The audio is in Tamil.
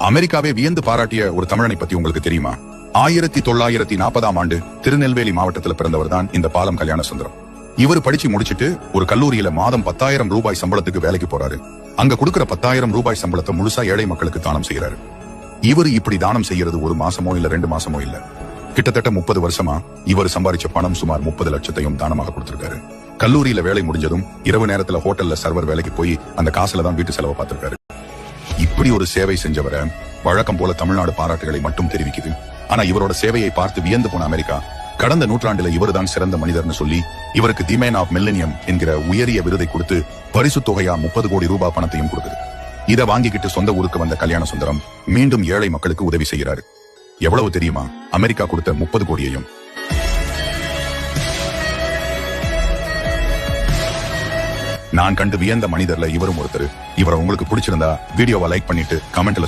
அமெரிக்காவே வியந்து பாராட்டிய ஒரு தமிழனை பத்தி உங்களுக்கு தெரியுமா? 1940ஆம் ஆண்டு திருநெல்வேலி மாவட்டத்தில் பிறந்தவர் தான் இந்த பாலம் கல்யாண சுந்தரம். இவர் படிச்சு முடிச்சிட்டு ஒரு கல்லூரியில மாதம் 10,000 ரூபாய் சம்பளத்துக்கு வேலைக்கு போறாரு. அங்க கொடுக்கிற 10,000 ரூபாய் சம்பளத்தை முழுசா ஏழை மக்களுக்கு தானம் செய்யறாரு. இவர் இப்படி தானம் செய்யறது ஒரு மாசமோ இல்ல 2 மாசமோ இல்ல, கிட்டத்தட்ட 30 வருஷமா இவர் சம்பாதிச்ச பணம் சுமார் 30 லட்சத்தையும் தானமாக கொடுத்திருக்காரு. கல்லூரியில வேலை முடிஞ்சதும் இரவு நேரத்துல ஹோட்டல்ல சர்வர் வேலைக்கு போய் அந்த காசுல தான் வீட்டு செலவை பார்த்திருக்காரு. இப்படி ஒரு சேவை செஞ்சவரை வழக்கம் போல தமிழ்நாடு பாராட்டுகளை மட்டும் தெரிவிக்குது. ஆனா இவரோட சேவையை பார்த்து வியந்து போன அமெரிக்கா கடந்த நூற்றாண்டுல இவர்தான் சிறந்த மனிதர்னு சொல்லி இவருக்கு தி மேன் ஆஃப் மில்லேனியம் என்கிற உயரிய விருதை கொடுத்து பரிசு தொகையா 30 கோடி ரூபாய் பணத்தையும் கொடுக்குது. இதை வாங்கிக்கிட்டு சொந்த ஊருக்கு வந்த கல்யாண சுந்தரம் மீண்டும் ஏழை மக்களுக்கு உதவி செய்கிறாரு. எவ்வளவு தெரியுமா? அமெரிக்கா கொடுத்த 30 கோடியையும். நான் கண்டு வியந்த மனிதர்ல இவரும் ஒருத்தர். இவரை உங்களுக்கு பிடிச்சிருந்தா வீடியோவை லைக் பண்ணிட்டு கமெண்ட்ல